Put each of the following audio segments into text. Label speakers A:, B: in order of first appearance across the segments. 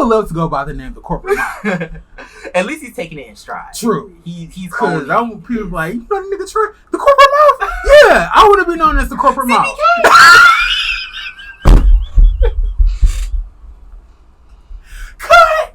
A: would love to go by the name the corporate mouth.
B: At least he's taking it in stride.
A: True.
B: He's
A: because I want people like, you know the nigga Troy, the corporate mouth. Yeah, I would have been known as the corporate mouth. Cut.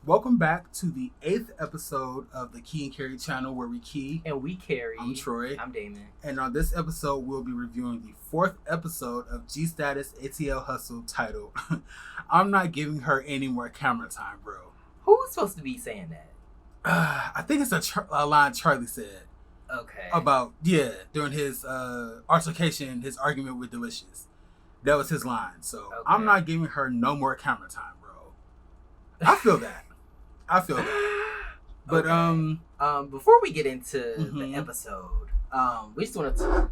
A: Welcome back to the 8th episode of the Key and Carry channel, where we key
B: and we carry.
A: I'm Troy.
B: I'm Damon.
A: And on this episode, we'll be reviewing the 4th episode of G-Status ATL Hustle, titled I'm Not Giving Her Any More Camera Time, Bro.
B: Who's supposed to be saying that?
A: I think it's a line Charlie said.
B: Okay.
A: About, during his altercation, his argument with Delicious. That was his line. So, okay. I'm not giving her no more camera time, bro. I feel that. But,
B: before we get into the episode, we just want to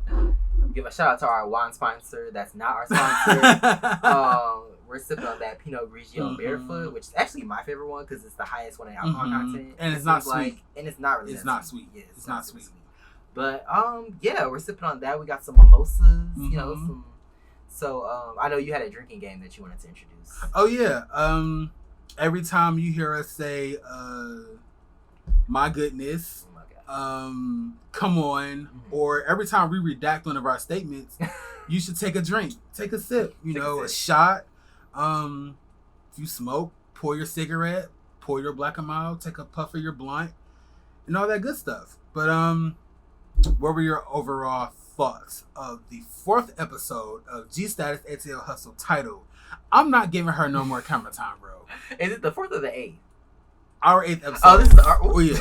B: give a shout out to our wine sponsor. That's not our sponsor. We're sipping on that Pinot Grigio Barefoot, which is actually my favorite one because it's the highest one in alcohol content.
A: And it's not sweet.
B: And it's not really
A: It's not sweet.
B: Yeah,
A: it's not sweet.
B: But, we're sipping on that. We got some mimosas, you know, some... So, I know you had a drinking game that you wanted to introduce.
A: Oh, yeah. Every time you hear us say, my goodness, come on, or every time we redact one of our statements, you should take a drink, take a sip, a shot. If you smoke, pour your cigarette, pour your Black and Mild, take a puff of your blunt, and all that good stuff. But, what were your overall thoughts of the 4th episode of G-Status ATL Hustle, titled I'm Not Giving Her No More Camera Time, Bro?
B: Is it the 4th or the 8th?
A: Our 8th episode.
B: Oh, this is our...
A: Oh, yeah.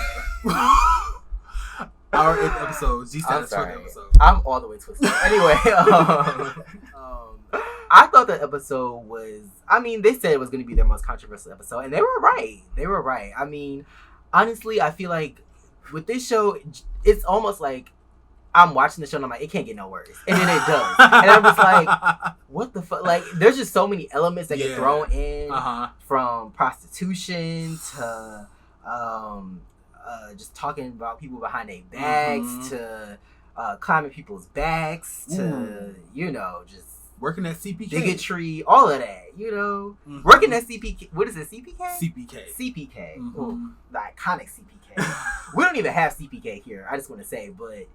A: Our 8th episode. G-Status 4th episode.
B: I'm all the way twisted. Anyway, I thought the episode was... I mean, they said it was going to be their most controversial episode, and they were right. I mean, honestly, I feel like with this show, it's almost like I'm watching the show and I'm like, it can't get no worse. And then it does. And I'm just like, what the fuck? Like, there's just so many elements that get thrown in, from prostitution to just talking about people behind their backs to climbing people's backs to, just
A: working at CPK.
B: Bigotry, all of that, Working at CPK. What is it, CPK? CPK. Ooh, the iconic CPK. We don't even have CPK here, I just want to say, but...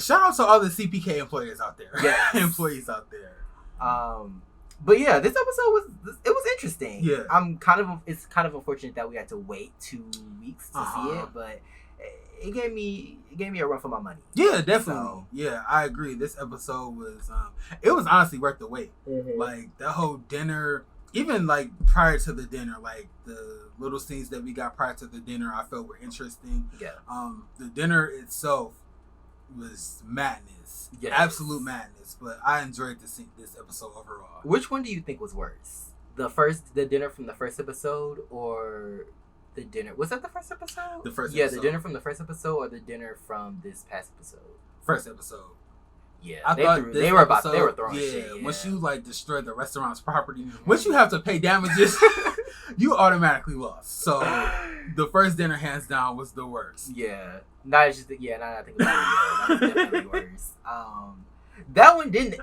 A: shout out to all the CPK employees out there.
B: Yes.
A: Employees out there.
B: But yeah, this episode was interesting.
A: Yeah.
B: It's kind of unfortunate that we had to wait 2 weeks to see it, but it gave me a run for my money. Yeah,
A: definitely.
B: So,
A: yeah, I agree. This episode was it was honestly worth the wait. Like that whole dinner, even like prior to the dinner, like the little scenes that we got prior to the dinner, I felt were interesting.
B: Yeah.
A: The dinner itself was madness.
B: Yes.
A: Absolute madness. But I enjoyed this episode overall.
B: Which one do you think was worse? The dinner from the first episode, or the dinner? Was that the first episode?
A: The first
B: episode.
A: episode.
B: The dinner from the first episode, or the dinner from this past episode?
A: First episode.
B: Yeah, they were throwing shit. Yeah.
A: Once you destroy the restaurant's property, once you have to pay damages, you automatically lost. So the first dinner, hands down, was the worst.
B: Yeah, now I think about it, that was definitely worse. That one didn't.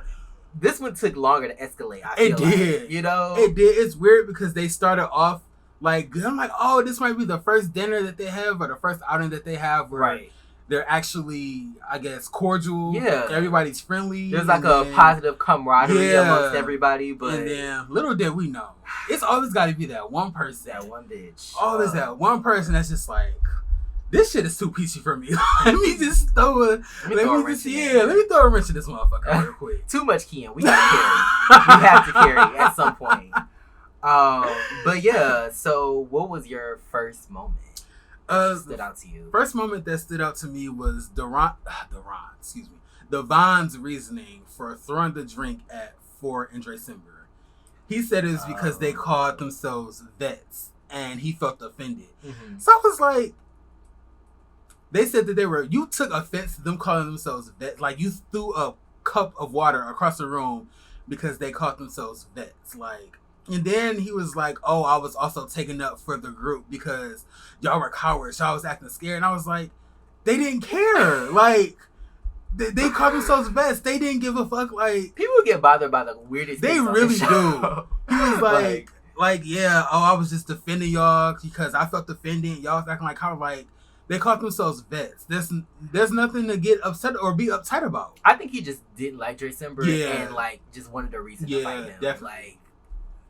B: This one took longer to escalate.
A: It did. It did. It's weird because they started off like, I'm like, oh, this might be the first dinner that they have, or the first outing that they have, where they're actually, I guess, cordial. Yeah. Everybody's friendly.
B: There's like a positive camaraderie amongst everybody. But
A: and then, little did we know, it's always got to be that one person.
B: That one bitch.
A: Always that one person that's just like, this shit is too peachy for me. Let me just throw a... Let me throw a wrench in this motherfucker real quick.
B: Too much keying. We have to carry at some point. But yeah, so what was your first moment? Stood out to you?
A: First moment that stood out to me was Devon's reasoning for throwing the drink at for Andre Simber. He said it was because they called themselves vets, and he felt offended. So I was like, they said that you took offense to them calling themselves vets. Like, you threw a cup of water across the room because they called themselves vets. Like, And then he was like, oh, I was also taken up for the group because y'all were cowards. Y'all was acting scared. And I was like, they didn't care. Like, they called themselves vets. They didn't give a fuck. Like,
B: people get bothered by the weirdest things.
A: They really do. He was like, yeah, oh, I was just defending y'all because I felt defending. Y'all was acting like how, like, they called themselves vets. There's nothing to get upset or be uptight about.
B: I think he just didn't like Dre Simber and, like, just wanted a reason to fight him.
A: Definitely.
B: Like,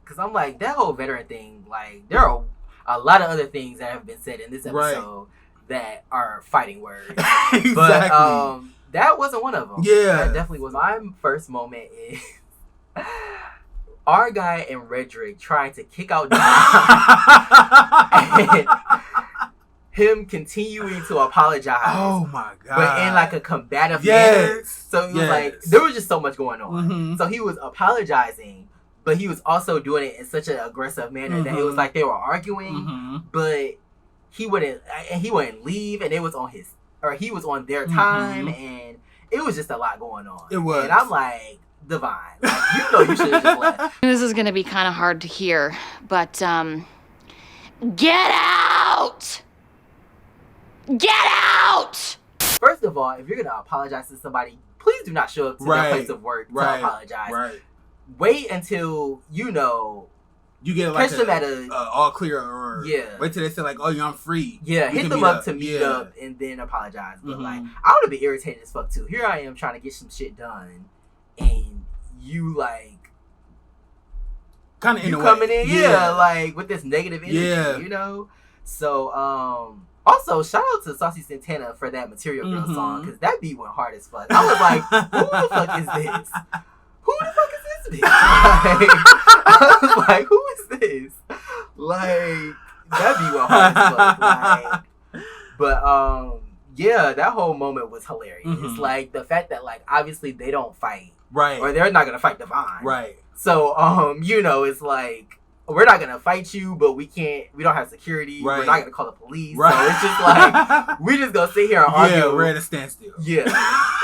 B: because I'm like, that whole veteran thing, like, there are a lot of other things that have been said in this episode that are fighting words.
A: Exactly.
B: But that wasn't one of them.
A: Yeah.
B: That definitely was. My first moment is our guy and Redrick trying to kick out Devon. And him continuing to apologize.
A: Oh my God.
B: But in like a combative manner. So it was like, there was just so much going on.
A: Mm-hmm.
B: So he was apologizing, but he was also doing it in such an aggressive manner that it was like they were arguing, but he wouldn't leave, and it was on he was on their time, and it was just a lot going on.
A: It was.
B: And I'm like, Divine, like, you know you should have just left.
C: This is gonna be kind of hard to hear, but get out! Get out!
B: First of all, if you're gonna apologize to somebody, please do not show up to their place of work to apologize.
A: Right.
B: Wait until you
A: get like
B: catch them at a
A: all clear, or wait till they say like, oh, I'm free.
B: Yeah, hit them up to meet up and then apologize. But like, I would have been irritated as fuck too. Here I am trying to get some shit done, and you like
A: kind of in a way
B: coming in, like with this negative energy, you know. So also, shout out to Saucy Santana for that Material Girl song, because that beat went hard as fuck. I was like, who the fuck is this? Who the fuck is this bitch? Like, I was like, who is this? Like, that beat went hard as fuck. Like, but, yeah, that whole moment was hilarious. Like, the fact that, like, obviously they don't fight.
A: Right.
B: Or they're not going to fight Devon.
A: Right.
B: So, you know, it's like, we're not gonna fight you, but we don't have security. We're not gonna call the police. So it's just like, we just gonna sit here and argue.
A: Yeah, we're at a standstill.
B: Yeah.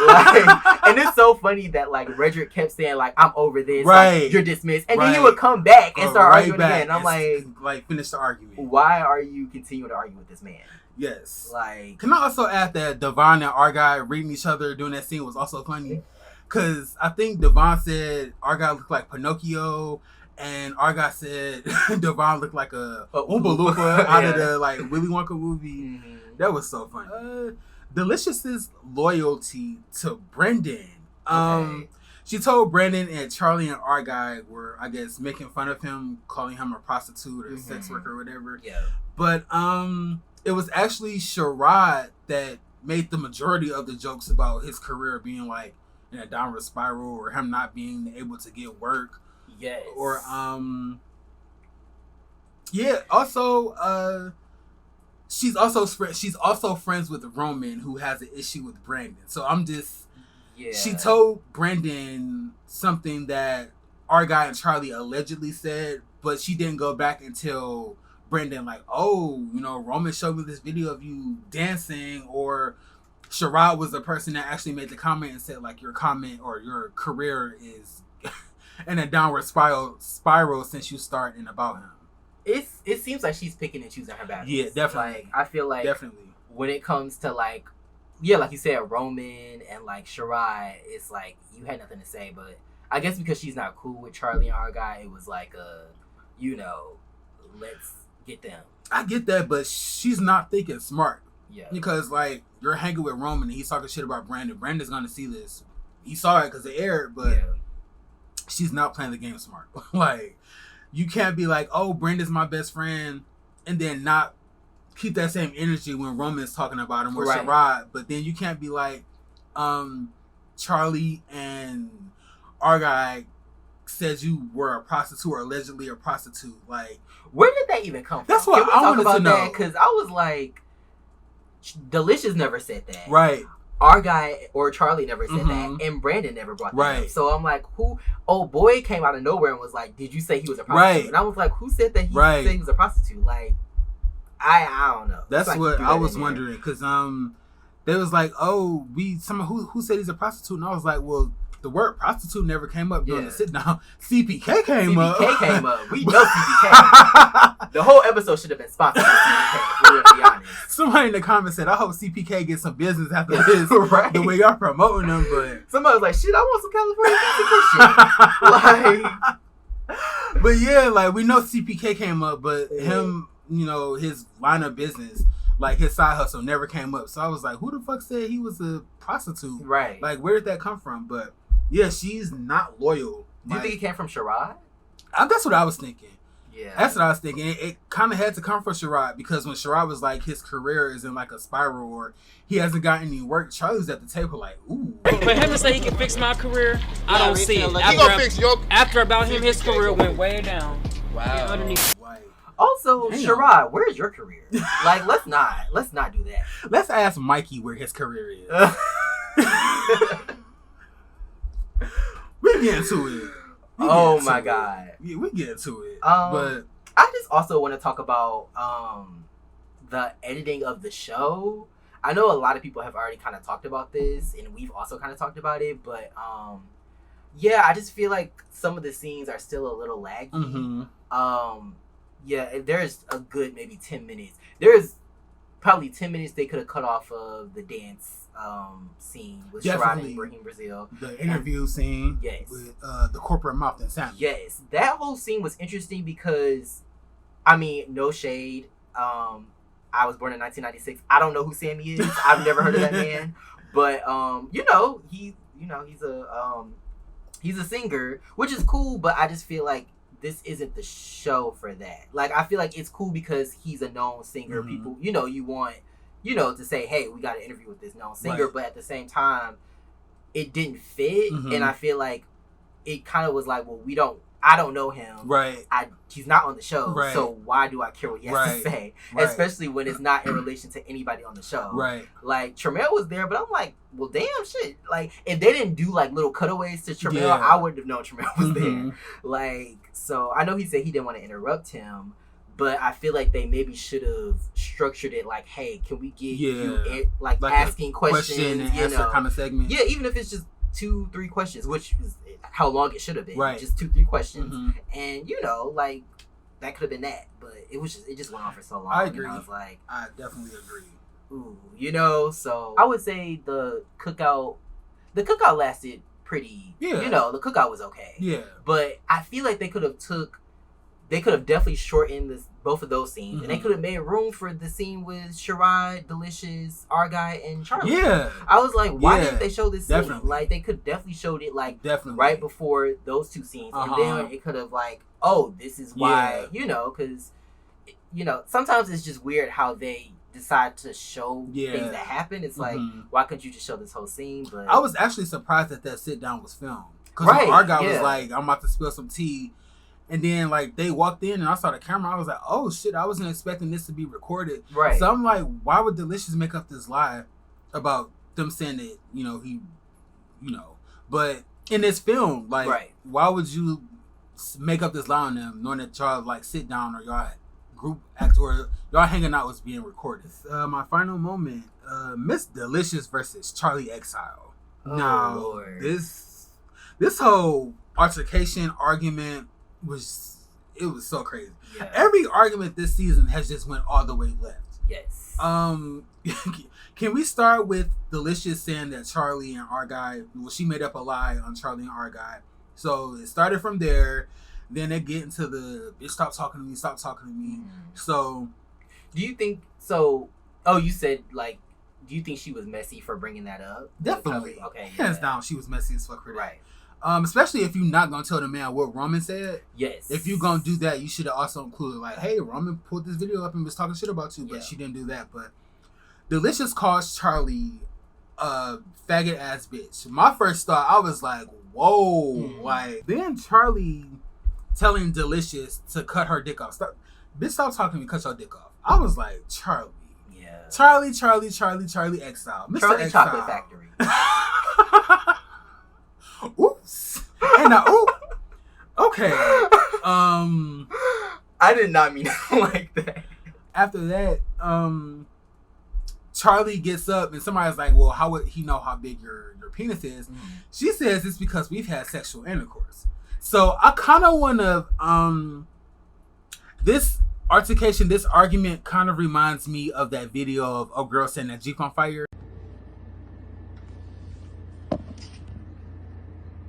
B: Like, and it's so funny that like Redrick kept saying like, I'm over this.
A: Right.
B: Like, you're dismissed. And then he would come back and start arguing again. And I'm like
A: finish the argument.
B: Why are you continuing to argue with this man?
A: Yes.
B: Like,
A: can I also add that Devon and our guy reading each other during that scene was also funny? Because I think Devon said our guy looked like Pinocchio, and our guy said Devon looked like a Oompa Loompa out of the like Willy Wonka movie. That was so funny. Delicious's loyalty to Brendan. She told Brandon and Charlie and our guy were, I guess, making fun of him, calling him a prostitute or sex worker or whatever.
B: Yeah.
A: But it was actually Sherrod that made the majority of the jokes about his career being like in a downward spiral, or him not being able to get work.
B: Yes.
A: Or also she's also friends with Roman, who has an issue with Brandon. So she told Brandon something that our guy and Charlie allegedly said, but she didn't go back until Brandon like, oh, you know, Roman showed me this video of you dancing, or Sherrod was the person that actually made the comment and said like, your comment or your career is in a downward spiral since you starting about him.
B: It seems like she's picking and choosing her battles.
A: Yeah, definitely.
B: Like, I feel like when it comes to like, like you said, Roman and like Sherrod, it's like you had nothing to say, but I guess because she's not cool with Charlie and our guy, it was like let's get them. I
A: get that, but she's not thinking smart.
B: Yeah. Because
A: like you're hanging with Roman and he's talking shit about Brandon. Brandon's gonna see this. He saw it because it aired, but she's not playing the game smart. Like, you can't be like, oh, Brandon's my best friend, and then not keep that same energy when Roman's talking about him or Sherrod. But then you can't be like, Charlie and our guy said you were a prostitute or allegedly a prostitute. Like,
B: where did that even come from?
A: That's what I wanted to know.
B: Because I was like, Delicious never said that.
A: Right.
B: Our guy or Charlie never said that, and Brandon never brought that up. So I'm like, who? Oh, boy came out of nowhere and was like, did you say he was a prostitute?
A: Right.
B: And I was like, who said that he said he was a prostitute? Like, I don't know.
A: That's like what I was wondering, because they was like, oh, who said he's a prostitute? And I was like, well, the word prostitute never came up during the sit down. CPK came up.
B: CPK came up. We know CPK. The whole episode should have been sponsored by CPK, if we're going to be honest.
A: Somebody in the comments said, I hope CPK gets some business after this.
B: Right.
A: The way y'all promoting them, but...
B: Somebody was like, shit, I want some California music shit.
A: But yeah, like, we know CPK came up, but him, you know, his line of business, like, his side hustle never came up. So I was like, who the fuck said he was a prostitute?
B: Right.
A: Like, where did that come from? But yeah, she's not loyal.
B: Do you think it came from Sherrod?
A: That's what I was thinking.
B: Yeah.
A: That's what I was thinking. It kind of had to come from Sherrod, because when Sherrod was like, his career is in like a spiral, or he hasn't gotten any work, Charlie was at the table like, ooh.
D: For him to say he can fix my career, I don't see it.
E: He gonna fix your...
D: After about him, his career went way down.
E: Wow.
D: Underneath.
B: Also, Sherrod, where's your career? Like, let's not do that.
A: Let's ask Mikey where his career is. We get into it.
B: Oh my god.
A: Yeah, we get into it.
B: But I just also want to talk about the editing of the show. I know a lot of people have already kind of talked about this, and we've also kind of talked about it, but yeah, I just feel like some of the scenes are still a little laggy.
A: Mm-hmm.
B: Yeah, there's a good maybe 10 minutes. There's probably 10 minutes they could have cut off of the dance scene with Sherrod and Raheem Brazil.
A: The interview scene with the corporate mouth and Sam.
B: Yes, that whole scene was interesting because, I mean, no shade. I was born in 1996. I don't know who Sammy is. I've never heard of that man. But he's a singer, which is cool. But I just feel like this isn't the show for that. Like, I feel like it's cool because he's a known singer. Mm-hmm. People, you want, to say, hey, we got an interview with this known singer. Right. But at the same time, it didn't fit. Mm-hmm. And I feel like it kind of was like, well, I don't know him.
A: Right.
B: He's not on the show.
A: Right.
B: So why do I care what he has to say? Right. Especially when it's not in relation to anybody on the show.
A: Right.
B: Like, Tremel was there, but I'm like, well, damn shit. Like, if they didn't do, like, little cutaways to Tremel, I wouldn't have known Tremel was there. Like, so I know he said he didn't want to interrupt him, but I feel like they maybe should have structured it like, hey, can we get you, like asking questions,
A: and answer kind of segment.
B: Yeah, even if it's just 2-3 questions, which is how long it should have been.
A: Right.
B: Just 2-3 questions. Mm-hmm. And, like, that could have been that. But it just went on for so long.
A: I agree.
B: I was like,
A: I definitely agree.
B: Ooh, so I would say the cookout lasted pretty, the cookout was okay.
A: Yeah.
B: But I feel like they could have definitely shortened both of those scenes. Mm-hmm. And they could have made room for the scene with Sherrod, Delicious, Our Guy, and Charlie.
A: Yeah.
B: I was like, why didn't they show this
A: definitely.
B: scene? Like, they could definitely showed it, like,
A: definitely
B: right before those two scenes. And then it could have, like, oh, this is why, because, sometimes it's just weird how they decide to show things that happen. It's like, why couldn't you just show this whole scene? But
A: I was actually surprised that sit down was filmed. Because our guy was like, I'm about to spill some tea. And then, like, they walked in and I saw the camera. I was like, oh, shit, I wasn't expecting this to be recorded.
B: Right.
A: So I'm like, why would Delicious make up this lie about them saying that, he, But in this film, like, why would you make up this lie on them knowing that y'all, like, sit down or y'all group act or y'all hanging out was being recorded? My final moment, Miss Delicious versus Charlie Exile.
B: Oh,
A: now,
B: Lord.
A: This whole altercation argument was so crazy. Yeah. Every argument this season has just went all the way left.
B: Yes.
A: Can we start with Delicious saying that Charlie and Our Guy, she made up a lie on Charlie and Our Guy. So it started from there. Then they get into the bitch, stop talking to me. Mm-hmm. So
B: do you think so? Oh, you said, like, do you think she was messy for bringing that up?
A: Definitely.
B: Okay.
A: Hands down, she was messy as fuck for that.
B: Right.
A: Especially if you're not gonna tell the man what Roman said.
B: Yes.
A: If you're gonna do that, you should have also included, like, hey, Roman pulled this video up and was talking shit about you, but she didn't do that. But Delicious calls Charlie a faggot ass bitch. My first thought, I was like, whoa. Like, then Charlie telling Delicious to cut her dick off. Bitch, stop talking to me, cut your dick off. I was like, Charlie.
B: Yeah. Charlie
A: Exile. Mr.
B: Charlie
A: Exile.
B: Chocolate Factory.
A: Oops. And now, okay.
B: I did not mean it like that.
A: After that, Charlie gets up and somebody's like, well, how would he know how big your penis is? She says it's because we've had sexual intercourse. So I kind of want to, this argument kind of reminds me of that video of a girl setting that Jeep on fire.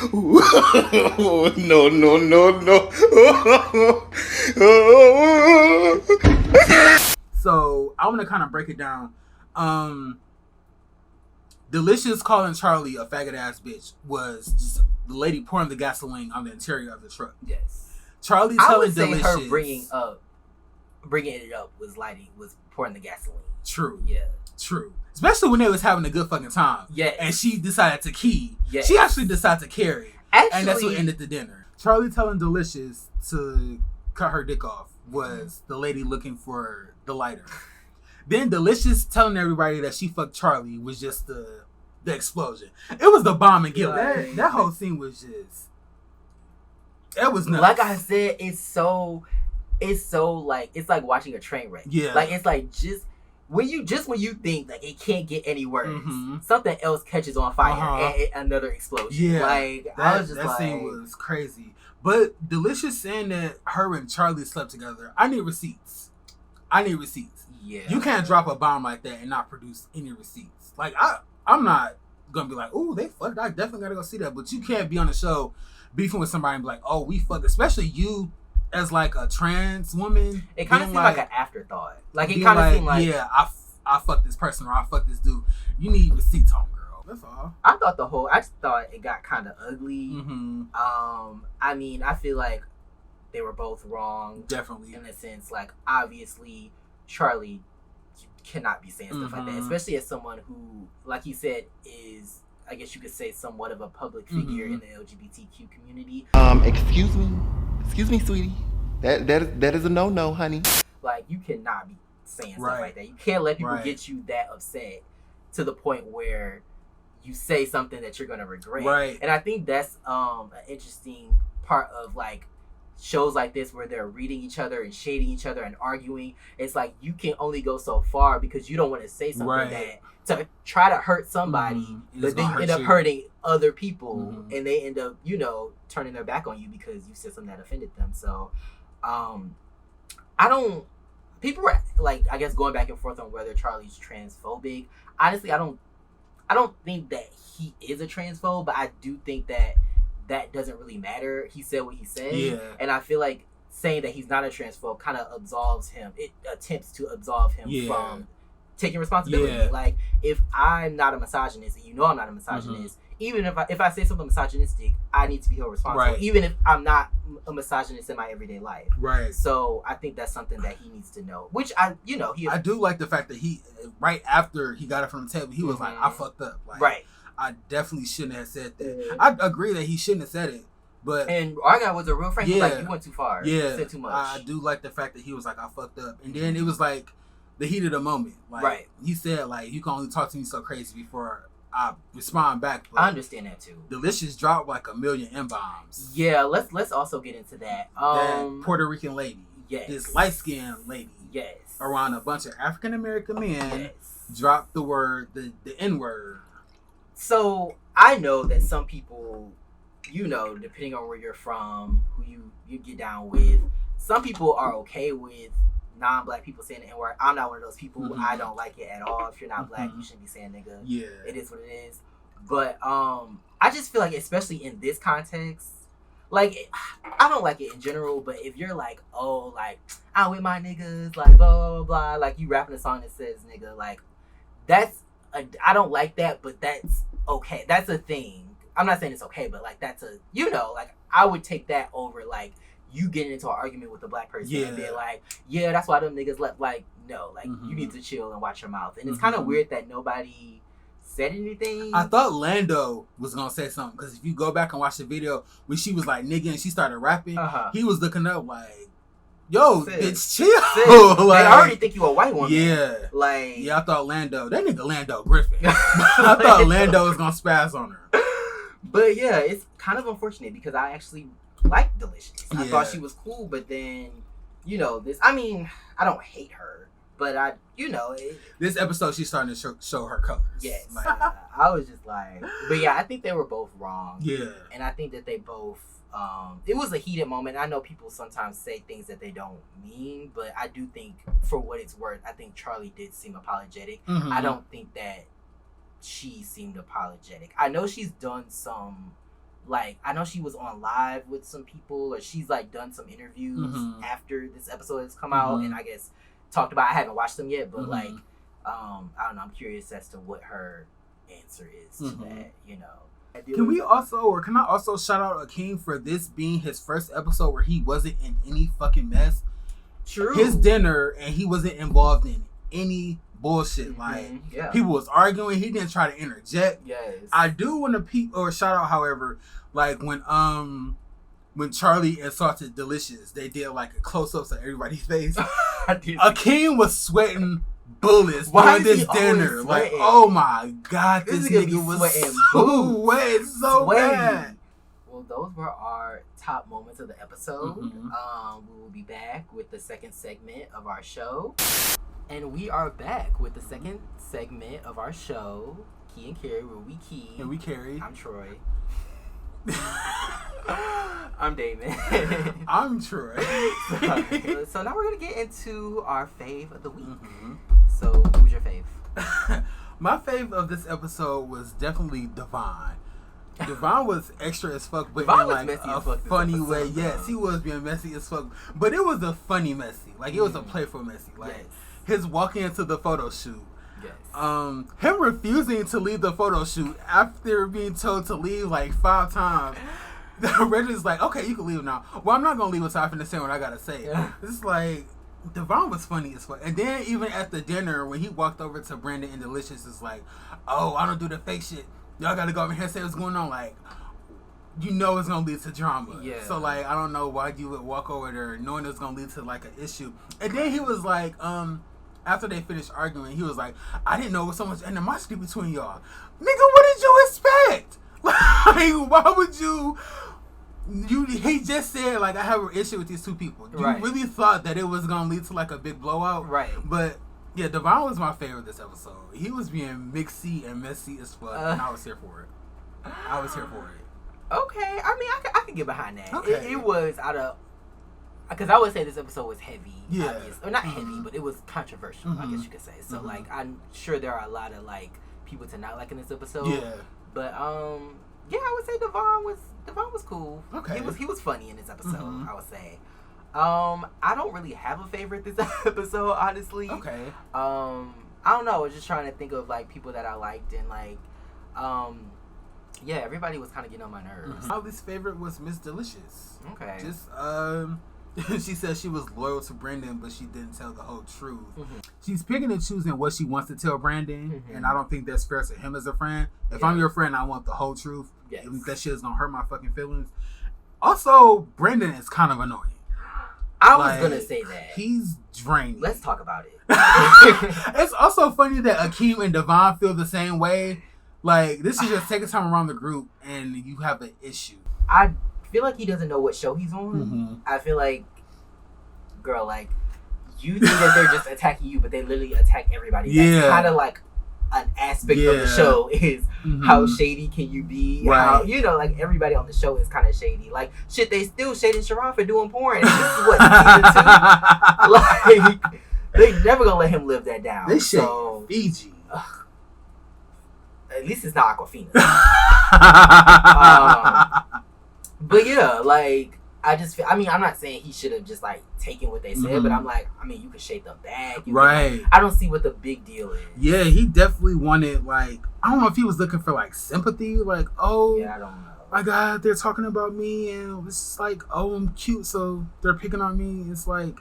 E: No.
A: So I want to kind of break it down. Delicious calling Charlie a faggot ass bitch was just the lady pouring the gasoline on the interior of the truck.
B: Yes.
A: Charlie
B: I
A: telling
B: would say
A: Delicious,
B: her bringing it up was pouring the gasoline.
A: True.
B: Yeah.
A: True. Especially when they was having a good fucking time.
B: Yeah.
A: And she decided to key.
B: Yes.
A: She actually decided to carry.
B: Actually,
A: and that's what ended the dinner. Charlie telling Delicious to cut her dick off was the lady looking for the lighter. Then Delicious telling everybody that she fucked Charlie was just the explosion. It was the bomb and guilt. That whole scene was just... It was nuts.
B: Like I said, it's so like, it's like watching a train wreck.
A: Yeah.
B: Like, it's like when you think like it can't get any worse, something else catches on fire and another explosion.
A: Yeah.
B: Like, I was just
A: that
B: like...
A: scene was crazy. But Delicious saying that her and Charlie slept together, I need receipts.
B: Yeah.
A: You can't drop a bomb like that and not produce any receipts. Like, I'm not gonna be like, oh, they fucked. I definitely gotta go see that. But you can't be on the show beefing with somebody and be like, oh, we fucked. Especially you as like a trans woman.
B: It kind of seemed like an afterthought. Like, it kind of seemed like,
A: yeah, I fucked this person or I fucked this dude. You need receipts, homegirl. That's all.
B: I just thought it got kind of ugly. I mean, I feel like they were both wrong.
A: Definitely.
B: In a sense, like, obviously, Charlie cannot be saying stuff like that, especially as someone who, like you said, is, I guess you could say, somewhat of a public figure in the LGBTQ community.
E: Excuse me, sweetie. That is a no, honey.
B: Like, you cannot be saying stuff like that. You can't let people get you that upset to the point where you say something that you're gonna regret.
A: Right.
B: And I think that's an interesting part of, like, shows like this where they're reading each other and shading each other and arguing. It's like you can only go so far because you don't want to say something that to try to hurt somebody, but then you end up hurting other people, and they end up, turning their back on you because you said something that offended them. So, people were like, I guess, going back and forth on whether Charlie's transphobic. Honestly, I don't think that he is a transphobe, but I do think that doesn't really matter. He said what he said, and I feel like saying that he's not a transphobe kind of absolves him. It attempts to absolve him from taking responsibility. Like, if I'm not a misogynist, and I'm not a misogynist, even if I say something misogynistic, I need to be held responsible, even if I'm not a misogynist in my everyday life. Right. So I think that's something that he needs to know. Which I do
A: like the fact that he, right after he got it from the table, he was like, I fucked up. Like, I definitely shouldn't have said that. I agree that he shouldn't have said it. And
B: our guy was a real friend. He was like, you went too far. Yeah. You said too much.
A: I do like the fact that he was like, I fucked up. And then it was like the heat of the moment. Like, he said, like, you can only talk to me so crazy before I respond back.
B: But I understand that too.
A: Delicious dropped like 1 million M-bombs.
B: Yeah, let's also get into that.
A: That Puerto Rican lady.
B: Yes.
A: This light-skinned lady.
B: Yes.
A: Around a bunch of African-American men dropped the word, the N-word.
B: So, I know that some people, depending on where you're from, who you get down with, some people are okay with non-black people saying the N-word. I'm not one of those people. I don't like it at all. If you're not black, you shouldn't be saying nigga. Yeah. It is what it is. But I just feel like, especially in this context, like, I don't like it in general, but if you're like, oh, like, I'm with my niggas, like, blah, blah, blah, like, you rapping a song that says nigga, like, I don't like that, but that's okay. That's a thing. I'm not saying it's okay, but, like, that's a, like, I would take that over, like, you getting into an argument with a black person and being like, yeah, that's why them niggas left. Like, no, like, you need to chill and watch your mouth. And it's kind of weird that nobody said anything.
A: I thought Lando was going to say something, because if you go back and watch the video, when she was like nigga and she started rapping, he was looking up like, yo, bitch, chill.
B: Like, I already think you a white woman.
A: Yeah.
B: Like,
A: yeah, I thought Lando, that nigga Lando Griffin. I thought Lando was going to spaz on her.
B: But yeah, it's kind of unfortunate because I actually like Delicious. I thought she was cool, but then, this, I mean, I don't hate her, But
A: this episode she's starting to show her colors.
B: Yes.
A: Like,
B: I was just like, but yeah, I think they were both wrong.
A: Yeah.
B: And I think that they both, it was a heated moment. I know people sometimes say things that they don't mean, but I do think, for what it's worth, I think Charlie did seem apologetic.
A: Mm-hmm.
B: I don't think that she seemed apologetic. I know she's done some, like, I know she was on live with some people, or she's like done some interviews after this episode has come out, and I guess talked about. I haven't watched them yet, but like, I don't know. I'm curious as to what her answer is to that.
A: Can I also shout out Akeem for this being his first episode where he wasn't in any fucking mess?
B: True.
A: His dinner, and he wasn't involved in any bullshit. Like, people was arguing, he didn't try to interject.
B: Yes.
A: I do want to shout out, however, like when Charlie and Salted Delicious, they did like a close-ups of everybody's face. Akeem was sweating bullets during this dinner. Like, oh my god, this nigga was sweating so bad.
B: Well, those were our top moments of the episode. We will be back with the second segment of our show. And we are back with the second segment of our show, Key and Carrie, where we key.
A: And we carry.
B: I'm Troy. I'm Damon.
A: I'm Troy.
B: So now we're going to get into our fave of the week. So, who's your fave?
A: My fave of this episode was definitely Devon. Devon was extra as fuck, but in like a funny way. Yes, he was being messy as fuck, but it was a funny messy. Like, it was a playful messy. Like, his walking into the photo shoot. Yes. Him refusing to leave the photo shoot after being told to leave like 5 times. Reggie's like, okay, you can leave now. Well, I'm not gonna leave until I finish saying what I gotta say. It's like, Devon was funny as fuck. And then even at the dinner, when he walked over to Brandon and Delicious, it's like, oh, I don't do the fake shit. Y'all gotta go over here and say what's going on. Like, you know it's gonna lead to drama. Yeah. So like, I don't know why you would walk over there knowing it's gonna lead to like an issue. And then he was like, after they finished arguing, he was like, I didn't know there was so much animosity between y'all. Nigga, what did you expect? Like, why would you... He just said, like, I have an issue with these two people. You really thought that it was going to lead to, like, a big blowout? Right. But, yeah, Devon was my favorite this episode. He was being mixy and messy as fuck, and I was here for it.
B: Okay. I mean, I could get behind that.
A: Okay.
B: It was out of... Because I would say this episode was heavy.
A: Yeah.
B: Obviously. Or not heavy, but it was controversial, I guess you could say. So, like, I'm sure there are a lot of, like, people to not like in this episode. Yeah. But, yeah, I would say Devon was cool. Okay. He was funny in this episode, I would say. I don't really have a favorite this episode, honestly. Okay. I don't know. I was just trying to think of, like, people that I liked, and, like, yeah, everybody was kind of getting on my nerves.
A: My least favorite was Miss Delicious.
B: Okay.
A: Just, she said she was loyal to Brandon, but she didn't tell the whole truth. She's picking and choosing what she wants to tell Brandon, and I don't think that's fair to him as a friend. If I'm your friend, I want the whole truth. Yes. Even if that shit is gonna hurt my fucking feelings. Also, Brandon is kind of annoying.
B: I was gonna say that.
A: He's draining.
B: Let's talk about it.
A: It's also funny that Akeem and Devon feel the same way. Like, this is your second time around the group, and you have an issue.
B: I feel like he doesn't know what show he's on. I feel like, girl, like, you think that they're just attacking you, but they literally attack everybody. That's kind of like an aspect of the show is how shady can you be? Right. How, you know, like, everybody on the show is kind of shady. Like, shit, they still shading Sharon for doing porn. This is what, season 2? Like, they never gonna let him live that down.
A: They shade Fiji.
B: At least it's not Aquafina. But yeah, like, I just feel, I mean, I'm not saying he should have just, like, taken what they said, but I'm like, I mean, you could shake them back. Right. I don't see what the big deal is.
A: Yeah, he definitely wanted, like, I don't know if he was looking for, like, sympathy. Like, oh,
B: yeah, I don't know.
A: My God, they're talking about me, and it's just like, oh, I'm cute, so they're picking on me. It's like,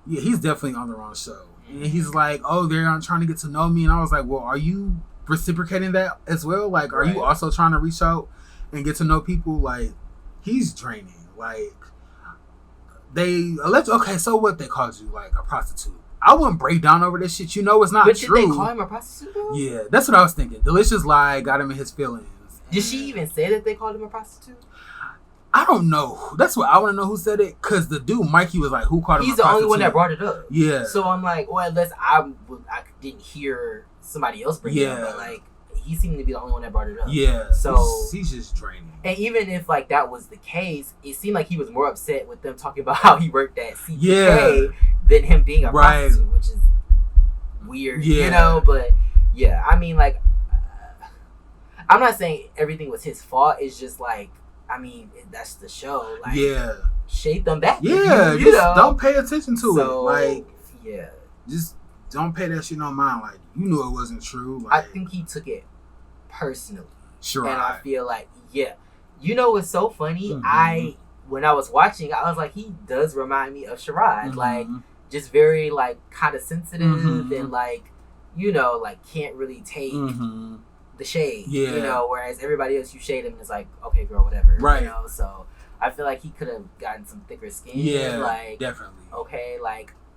A: yeah, he's definitely on the wrong show. And he's like, oh, they're trying to get to know me. And I was like, well, are you reciprocating that as well? Like, are you also trying to reach out and get to know people? Like, he's draining. Like, they okay, so what, they called you like a prostitute? I wouldn't break down over this shit. You know it's not true.
B: But did they call him a prostitute though?
A: Yeah, that's what I was thinking. Delicious lie got him in his feelings.
B: Did she even say that they called him a prostitute?
A: I don't know. That's what I want to know who said it. Because the dude, Mikey, was like, who called him
B: He's the only one that brought it up.
A: Yeah.
B: So I'm like, well, unless I didn't hear somebody else bring it up. But like, he seemed to be the only one that brought it up.
A: Yeah.
B: So
A: he's just draining.
B: And even if like that was the case, it seemed like he was more upset with them talking about how he worked at CPK than him being a prostitute, which is weird, you know. But yeah, I mean, like, I'm not saying everything was his fault. It's just like, I mean, that's the show. Like, shade them back.
A: Yeah,
B: you know?
A: Don't pay attention to it. Like, just don't pay that shit no mind. Like, you knew it wasn't true. Like,
B: I think he took it personally.
A: Sure.
B: And I feel like, you know what's so funny? When I was watching, I was like, he does remind me of Sherrod. Like, just very, like, kind of sensitive and, like, you know, like, can't really take the shade. You know, whereas everybody else, you shade him and it's like, okay, girl, whatever.
A: Right.
B: You know, so I feel like he could have gotten some thicker skin.
A: Yeah,
B: like,
A: definitely.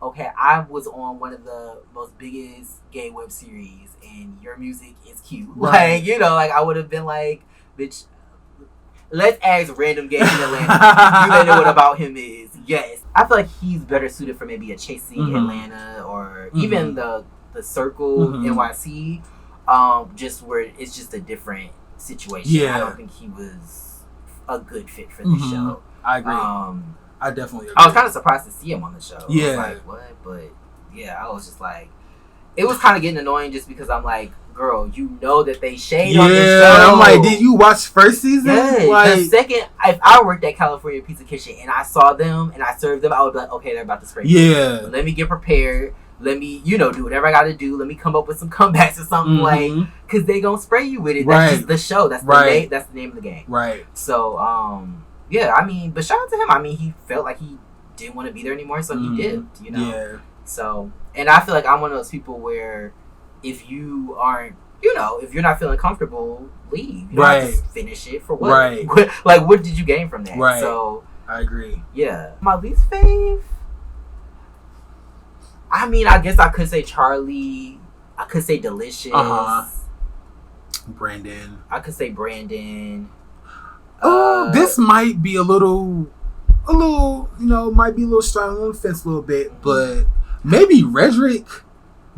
B: Okay, I was on one of the most biggest gay web series and your music is cute.
A: Right.
B: Like, you know, like, I would have been like, bitch, let's ask random gay in Atlanta. You know what about him is. Yes. I feel like he's better suited for maybe a Chasing Atlanta or even the Circle NYC. Just where it's just a different situation.
A: Yeah.
B: I don't think he was a good fit for the show.
A: I agree. I definitely agree.
B: I was kind of surprised to see him on the show.
A: Yeah.
B: I was like, what? But yeah, I was just like, it was kind of getting annoying just because I'm like, girl, you know that they shade on this show.
A: I'm like, did you watch first season?
B: Yeah,
A: like,
B: the second, if I worked at California Pizza Kitchen and I saw them and I served them, I would be like, okay, they're about to spray.
A: Yeah.
B: So let me get prepared. Let me, you know, do whatever I got to do. Let me come up with some comebacks or something, like, because they gonna spray you with it. That's just the show. That's the name. That's the name of the game.
A: Right.
B: So, yeah, I mean, but shout out to him. I mean, he felt like he didn't want to be there anymore, so he did, you know?
A: Yeah.
B: So, and I feel like I'm one of those people where if you aren't, you know, if you're not feeling comfortable, leave. You don't have to finish it for what?
A: Right.
B: Like, what did you gain from that?
A: Right.
B: So,
A: I agree.
B: Yeah. My least fave? I mean, I guess I could say Charlie. I could say Delicious.
A: Brandon.
B: I could say Brandon.
A: This might be a little, you know, might be a little strong on the fence a little bit, but maybe Redrick,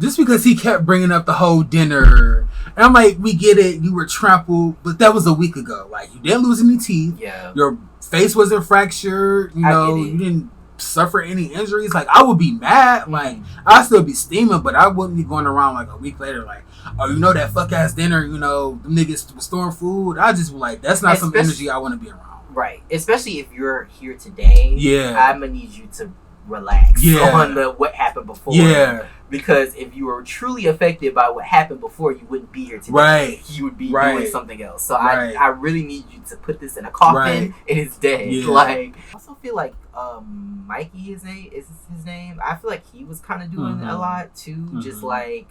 A: just because he kept bringing up the whole dinner. And I'm like, we get it, you were trampled, but that was a week ago. Like, you didn't lose any teeth.
B: Yeah.
A: Your face wasn't fractured. You know, you didn't suffer any injuries. Like, I would be mad. Like, I'd still be steaming, but I wouldn't be going around like a week later like, oh, you know that fuck ass dinner, you know, them niggas was storing food. I just be like, that's not some energy I want to be around.
B: Right. Especially if you're here today.
A: Yeah.
B: I'm gonna need you to relax on what happened before.
A: Yeah.
B: Because if you were truly affected by what happened before, you wouldn't be here today.
A: Right.
B: You would be doing something else. So I really need you to put this in a coffin and it's dead.
A: Yeah.
B: Like, I also feel like Mikey is his name. I feel like he was kind of doing a lot too. Just like,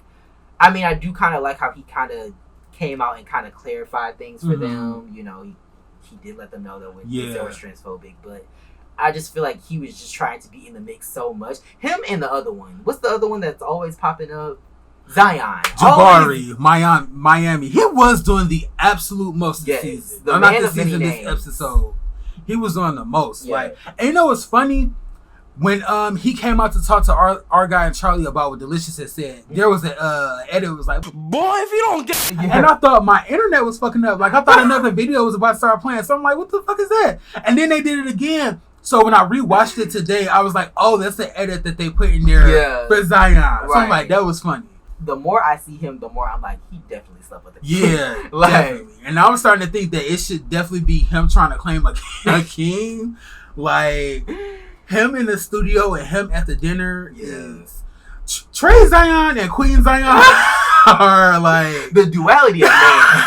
B: I mean, I do kind of like how he kind of came out and kind of clarified things for them. You know, he did let them know that they were transphobic, but I just feel like he was just trying to be in the mix so much. Him and the other one. What's the other one that's always popping up? Zion.
A: Jabari, Miami. He was doing the absolute most this season.
B: The man of many names.
A: This episode. He was doing the most. Yeah. Like, and you know what's funny? When he came out to talk to our guy and Charlie about what Delicious had said, there was an edit was like, boy, if you don't get and I thought my internet was fucking up. Like, I thought another video was about to start playing. So I'm like, what the fuck is that? And then they did it again. So when I rewatched it today, I was like, oh, that's the edit that they put in there for Zion. So I'm like, that was funny.
B: The more I see him, the more I'm like, he definitely slept with a king.
A: Yeah, like, definitely. And I'm starting to think that it should definitely be him trying to claim a king. Like, him in the studio and him at the dinner is Trey Zion and Queen Zion are like
B: the duality of man.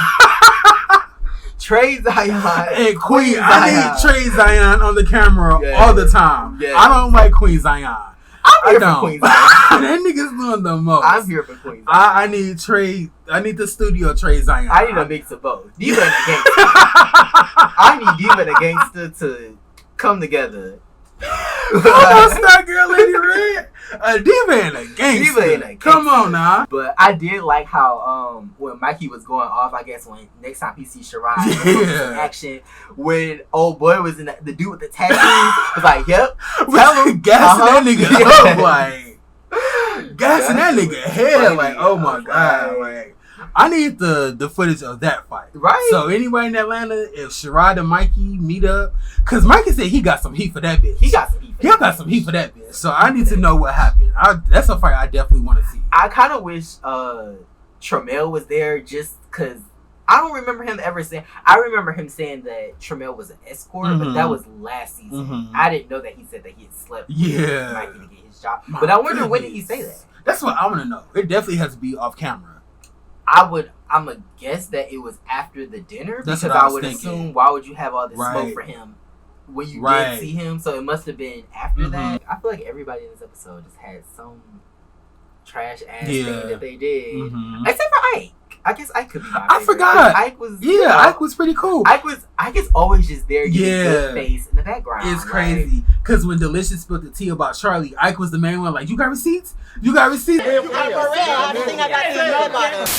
B: Trey Zion
A: and Queen Zion. I need Trey Zion on the camera all the time. Yeah. I don't like Queen Zion.
B: I'm here for Queen Zion.
A: That nigga's doing the most.
B: I'm here for Queen Zion.
A: I need Trey. I need the studio Trey Zion.
B: I need a mix of both. Diva and a gangster. I need Diva and a gangster to come together.
A: Star Girl Lady Red. Diva ain't a gangster. Come on now.
B: But I did like how when Mikey was going off, I guess when next time he sees Shirai in action, when old boy was in the dude with the tattoos, was like, yep, tell him,
A: gassing that nigga up, like gassing that nigga head, like, oh my god, like. I need the footage of that fight.
B: Right.
A: So anybody in Atlanta, if Shirai and Mikey meet up, because Mikey said he got some heat for that bitch.
B: He got some heat for that
A: bitch. So I need to know what happened. That's a fight I definitely want to see.
B: I kind of wish Tramel was there just because I don't remember him ever saying. I remember him saying that Tramel was an escort, but that was last season. I didn't know that he said that he had slept with Mikey to get his job. But I wonder when did he say that?
A: That's what I want to know. It definitely has to be off camera.
B: I'm gonna guess that it was after the dinner because I would assume why would you have all this smoke for him when you did see him? So it must have been after that. I feel like everybody in this episode just had some trash ass thing that they did, except for Ike. I guess Ike could be my favorite.
A: I forgot.
B: Ike was
A: Ike was pretty cool.
B: Ike is always just there getting good face in the background.
A: It's crazy because when Delicious spilled the tea about Charlie, Ike was the main one. Like, you got receipts? You got receipts?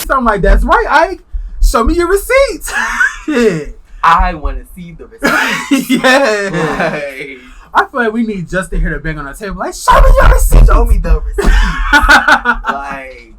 A: So I'm like, that's right, Ike. Show me your receipts.
B: I want to see the receipts.
A: Yeah. I feel like we need just to hear the bang on the table. Like, show me your receipts.
B: Show me the receipts. Like.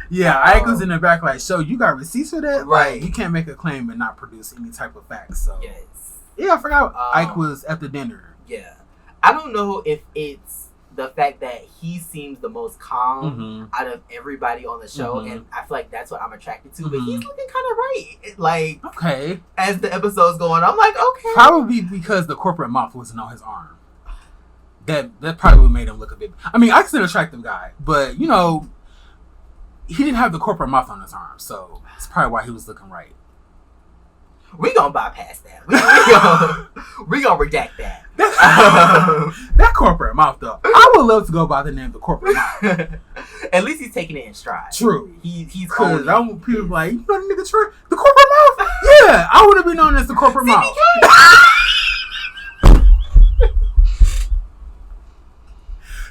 A: Yeah, Ike was in the back like, so you got receipts for that?
B: Right.
A: Like, you can't make a claim and not produce any type of facts. So
B: yes.
A: Yeah, I forgot Ike was at the dinner.
B: Yeah. I don't know if it's the fact that he seems the most calm out of everybody on the show, and I feel like that's what I'm attracted to, but he's looking kind of right. Like, okay. As the episode's going, I'm like, okay.
A: Probably because the corporate mouth wasn't on his arm. That probably made him look a bit... I mean, Ike's an attractive guy, but, you know... He didn't have the corporate mouth on his arm, so that's probably why he was looking right.
B: We gonna bypass that. We gonna redact that.
A: That corporate mouth, though. I would love to go by the name of the corporate mouth.
B: At least he's taking it in stride.
A: True.
B: He's
A: because I want people like, you know the nigga Troy, the corporate mouth. Yeah, I would have been known as the corporate mouth.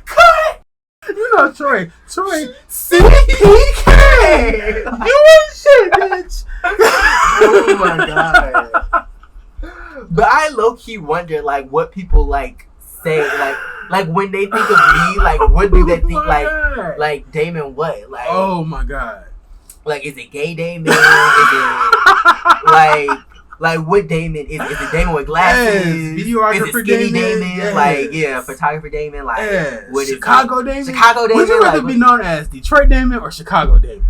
A: Cut. You know Troy, CPK! You ain't shit, bitch!
B: Oh my god. But I low-key wonder, like, what people, like, say, like when they think of me, like, what do they think, like, Damon what? Like,
A: oh my god.
B: Like, is it gay Damon? Is it, like, what Damon? Is it Damon with glasses?
A: Videographer
B: is it skinny Damon?
A: Yes.
B: Like, photographer Damon? Like, what is
A: Chicago Damon?
B: Chicago Damon?
A: Would you rather be known as Detroit Damon or Chicago Damon?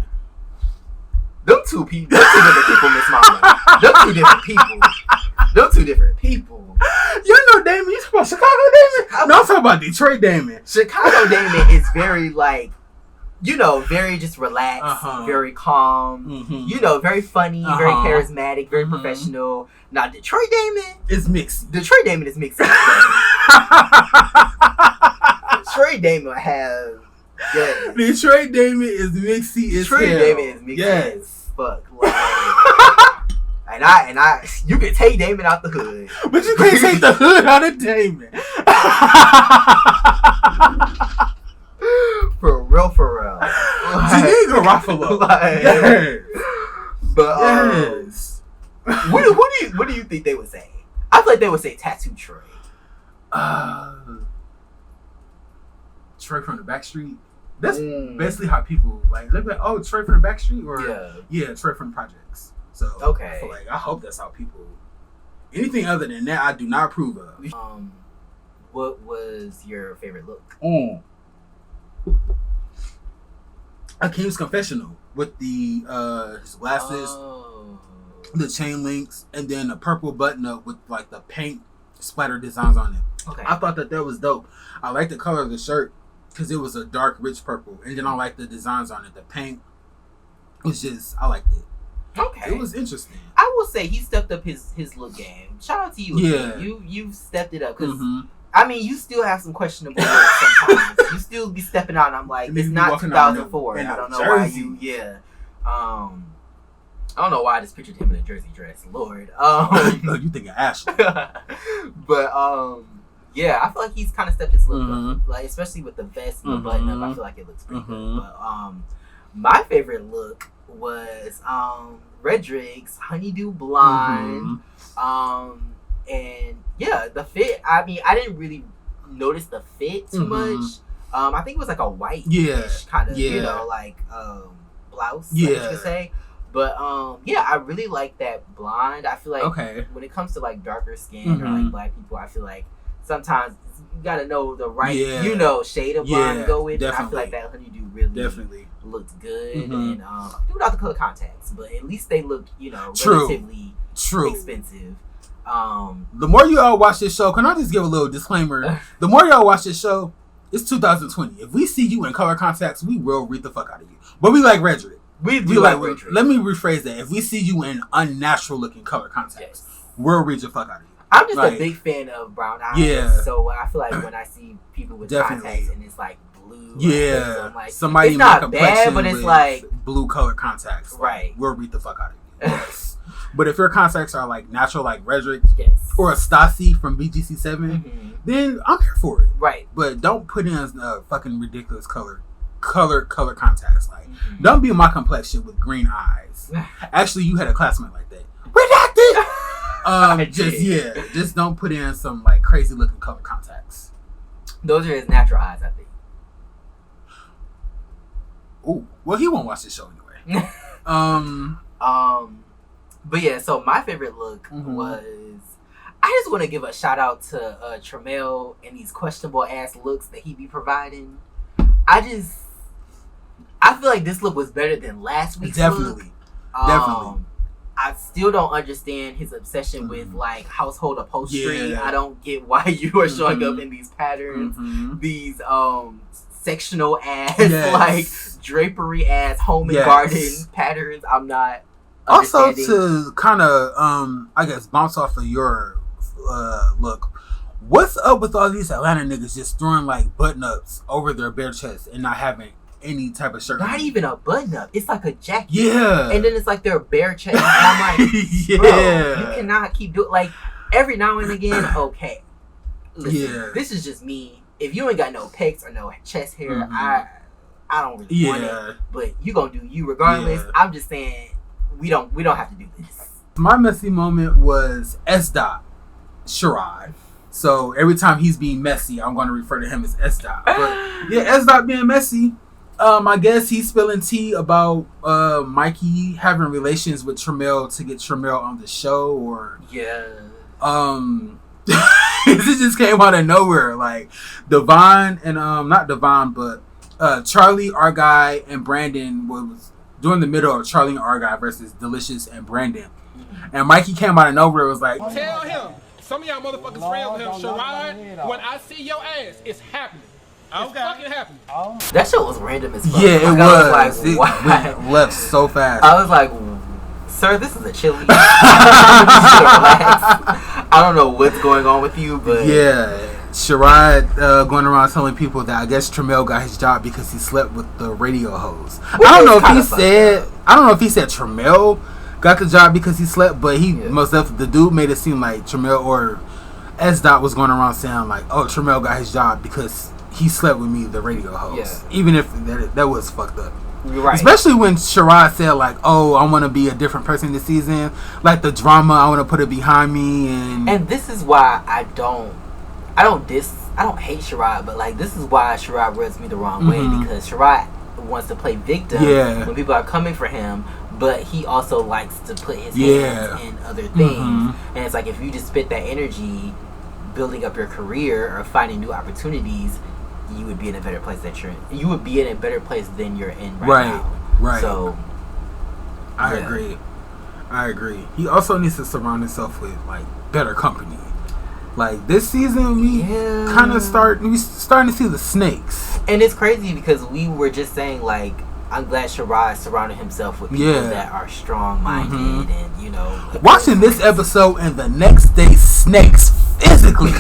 B: Them two people, Miss Mama. Them two different people.
A: You know Damon, you talking about Chicago Damon? No, I'm talking about Detroit Damon.
B: Chicago Damon is very, like, you know, very just relaxed, very calm, you know, very funny, very charismatic, very professional. Now, Detroit Damon
A: is mixed.
B: Detroit Damon is mixed. Detroit Damon has... Yes.
A: Detroit Damon is mixy as hell.
B: Detroit Damon is mixy as fuck. Like, and I, you can take Damon out the hood,
A: but you can't take the hood out of Damon.
B: For real.
A: Diego Ruffalo.
B: But yes. What do you think they would say? I feel like they would say Tattoo Troy.
A: Troy from the Backstreet. That's basically how people like oh, Troy from the Backstreet, or Troy from the Projects. So
B: okay,
A: I feel like I hope that's how people. Anything other than that, I do not approve of.
B: What was your favorite look?
A: Akim's confessional with the his glasses, the chain links, and then a purple button up with like the paint splatter designs on it.
B: Okay,
A: I thought that was dope. I like the color of the shirt because it was a dark, rich purple, and then I like the designs on it. The paint was just, I liked it.
B: Okay,
A: it was interesting.
B: I will say he stepped up his look game. Shout out to you.
A: Yeah,
B: you stepped it up because. I mean, you still have some questionable work sometimes. You still be stepping out, and I'm like, it's not 2004. I don't know why you, I don't know why I just pictured him in a jersey dress. Lord.
A: No, you thinking Ashley.
B: But, Yeah, I feel like he's kind of stepped his look up, like especially with the vest and the button up. I feel like it looks pretty good. But my favorite look was Redrick's Honeydew Blonde. And yeah, the fit. I mean, I didn't really notice the fit too much. I think it was like a white-ish kind of, you know, like blouse, I guess you could say. But yeah, I really like that blonde. I feel like when it comes to like darker skin or like black people, I feel like sometimes you gotta know the right, you know, shade of blonde to go with.
A: Definitely.
B: And I feel like that honeydew really looked good. And do without the color contacts, but at least they look, you know, relatively expensive.
A: The more you all watch this show, can I just give a little disclaimer? The more y'all watch this show, it's 2020. If we see you in color contacts, we will read the fuck out of you. But we like Redrick. We like Redrick. Let me rephrase that. If we see you in unnatural looking color contacts, we'll read your fuck out of you.
B: I'm just a big fan of brown eyes. So I feel like when I see people with contacts and it's like blue, I'm like, somebody it's not bad, but it's like
A: blue color contacts.
B: Right.
A: We'll read the fuck out of you. Yes. But if your contacts are like natural, like Redrick or a Stassi from BGC7, then I'm here for it.
B: Right.
A: But don't put in fucking ridiculous color contacts. Like, don't be my complexion with green eyes. Actually, you had a classmate like that. Redacted. Just don't put in some like crazy looking color contacts.
B: Those are his natural eyes, I think.
A: Ooh, well, he won't watch this show anyway.
B: But yeah, so my favorite look was. I just want to give a shout out to Tramel and these questionable ass looks that he be providing. I feel like this look was better than last week's look. Definitely. I still don't understand his obsession with like household upholstery. I don't get why you are showing up in these patterns, these sectional ass, like drapery ass home and garden patterns. I'm not.
A: Also, to kind of I guess bounce off of your look, what's up with all these Atlanta niggas just throwing like button ups over their bare chest and not having any type of shirt?
B: Not even a button up. It's like a jacket.
A: Yeah.
B: And then it's like their bare chest. And I'm like, bro, you cannot keep doing like every now and again. Okay, listen, this is just me. If you ain't got no pecs or no chest hair, I don't really want it. But you gonna do you regardless. I'm just saying we don't have to do this.
A: My messy moment was S-Dot Sherrod. So every time he's being messy, I'm going to refer to him as S-Dot. But yeah, S-Dot being messy. I guess he's spilling tea about Mikey having relations with Tramel to get Tramel on the show, or this just came out of nowhere. Like Devon and not Devon, but Charlie, our guy, and Brandon was during the middle of Charlie and our guy versus Delicious and Brandon, and Mikey came out of nowhere. Was like,
F: tell him. Some of y'all motherfuckers friends with him. Sherrod, when I see your ass, it's happening. It's fucking happening.
B: That shit was random as fuck.
A: Yeah, it was.
B: It
A: went left so fast.
B: I was like, sir, this is a chili. I don't know what's going on with you, but
A: yeah, Sherrod going around telling people that I guess Tramel got his job because he slept with the radio host. I don't know if he said Tramel got the job because he slept, but he most definitely, the dude made it seem like Tramel or S-Dot was going around saying like, oh, Tramel got his job because he slept with me, the radio host. Even if that was fucked up.
B: Right.
A: Especially when Sherrod said like, oh, I want to be a different person this season. Like the drama, I want to put it behind me. And
B: this is why I don't hate Sherrod, but like this is why Sherrod rubs me the wrong way, because Sherrod wants to play victim when people are coming for him, but he also likes to put his hands in other things. And it's like, if you just spit that energy building up your career or finding new opportunities, you would be in a better place you would be in a better place than you're in right now. Right. So
A: I agree. He also needs to surround himself with like better company. Like this season, we kind of starting to see the snakes.
B: And it's crazy because we were just saying like, I'm glad Sherrod surrounded himself with people that are strong-minded and, you know.
A: Watching this episode and the next day, snakes physically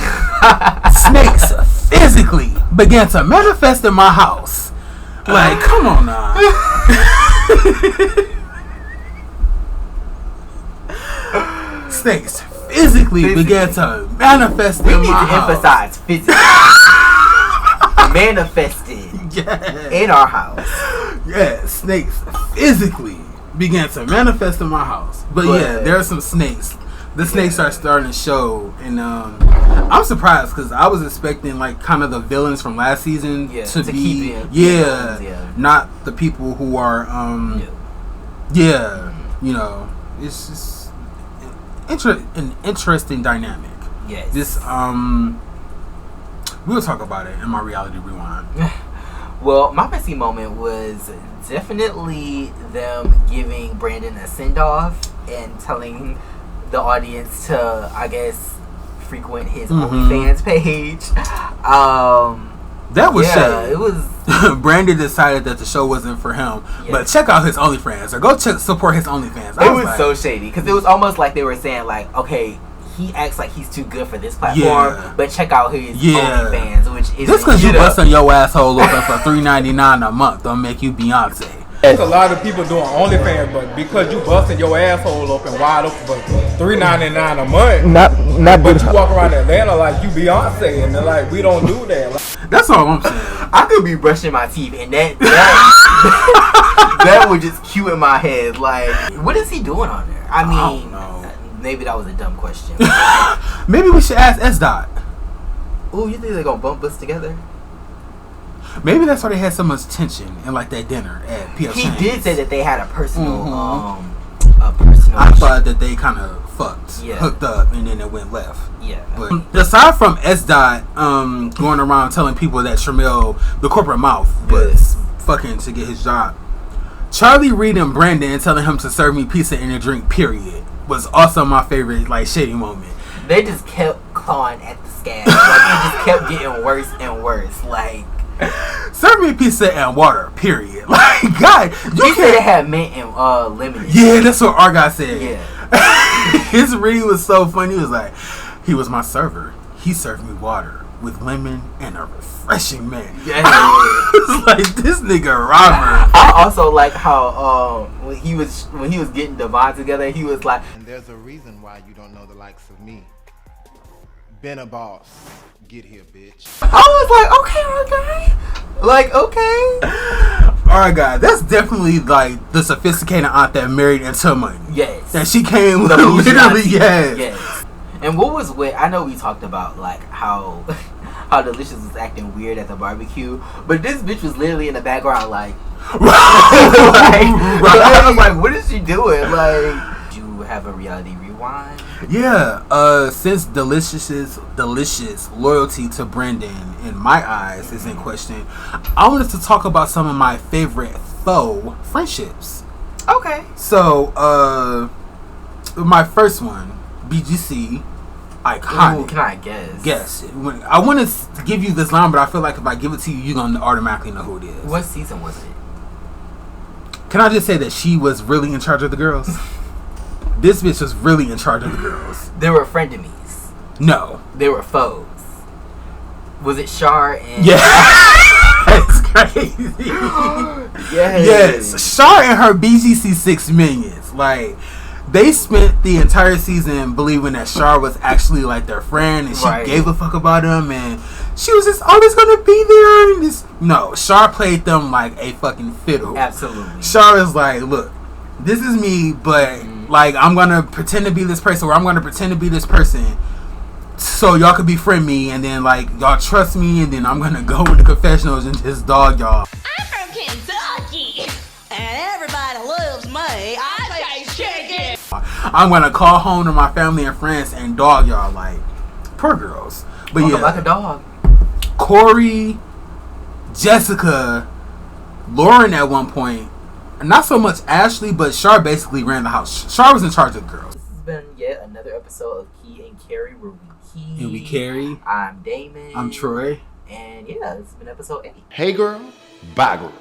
A: began to manifest in my house. Like, come on now. Snakes physically began to manifest
B: We
A: in
B: need
A: my
B: to
A: house.
B: emphasize physically. Manifested in our house.
A: Yeah, snakes physically began to manifest in my house. But yeah, there are some snakes. The snakes are starting to show, and I'm surprised because I was expecting like kind of the villains from last season to be not the people who are you know, it's just an interesting dynamic.
B: Yes.
A: This we'll talk about it in my reality rewind.
B: Well, my messy moment was definitely them giving Brandon a send-off and telling the audience to, I guess, frequent his OnlyFans page.
A: That was shady.
B: It was.
A: Brandon decided that the show wasn't for him, but check out his OnlyFans or go support his OnlyFans.
B: It was like, so shady because it was almost like they were saying like, okay, he acts like he's too good for this platform, but check out his OnlyFans, which is
A: just because you busting your asshole open for $3.99 a month don't make you Beyonce.
F: There's a lot of people doing OnlyFans, but because you busting your asshole open wide open for $3.99 a month, not but you walk around Atlanta like you Beyonce, and they're like, we don't do that. Like,
A: that's all I'm saying.
B: I could be brushing my teeth, and that that would just cue in my head. Like, what is he doing on there? I mean, maybe that was a dumb question.
A: Maybe we should ask S-Dot.
B: Ooh, you think they're gonna bump us together?
A: Maybe that's why they had so much tension in like that dinner at P.F.
B: He did say that they had a personal,
A: I thought that they kind of hooked up, and then it went left.
B: Yeah.
A: But aside from S-Dot going around telling people that Tramel, the corporate mouth, was fucking to get his job, Charlie Reed and Brandon telling him to serve me pizza and a drink, period, was also my favorite like shady moment.
B: They just kept clawing at the scab. Like, it just kept getting worse and worse. Like,
A: serve me pizza and water, period. Like, God,
B: you could have had mint and lemon.
A: Yeah, that's what our guy said.
B: Yeah.
A: His read was so funny. He was like, he was my server. He served me water with lemon and a refreshing mint. Yeah. I was like, this nigga Robert.
B: I also like how when he was getting Devon together, he was like,
E: and there's a reason why you don't know the likes of me. Been a boss. Get here, bitch.
B: I was like, okay.
A: Alright, guys, that's definitely like the sophisticated aunt that married into money.
B: Yes.
A: That she came literally,
B: yes. And what was with, I know we talked about like how Delicious was acting weird at the barbecue, but this bitch was literally in the background like, I was like, what is she doing? Like, do you have a reality rewind?
A: Yeah, since Delicious loyalty to Brendan, in my eyes, is in question, I wanted to talk about some of my favorite faux friendships.
B: Okay.
A: So, my first one, BGC, iconic.
B: Ooh, can I guess?
A: Guess. I want to give you this line, but I feel like if I give it to you, you're going to automatically know who it is.
B: What season was it?
A: Can I just say that she was really in charge of the girls? This bitch was really in charge of the girls.
B: They were frenemies.
A: No.
B: They were foes. Was it Shar and...
A: Yeah. That's crazy. Yes. Shar and her BGC 6 minions. Like, they spent the entire season believing that Shar was actually like their friend, and she gave a fuck about them, and she was just always gonna be there. And just no, Shar played them like a fucking fiddle.
B: Absolutely.
A: Shar is like, look, this is me, but like I'm gonna pretend to be this person, or I'm gonna pretend to be this person, so y'all could befriend me, and then like y'all trust me, and then I'm gonna go in the confessionals and just dog y'all.
G: I'm from Kentucky, and everybody loves me. I say chicken.
A: I'm gonna call home to my family and friends and dog y'all. Like, poor girls. But yeah,
B: like a dog.
A: Corey, Jessica, Lauren at one point. Not so much Ashley, but Shar basically ran the house. Shar was in charge of the girls.
B: This has been yet another episode of Key and Carry, where we key.
A: And we carry.
B: I'm Damon.
A: I'm Troy.
B: And yeah, this has been episode 8.
E: Hey girl, bye girl.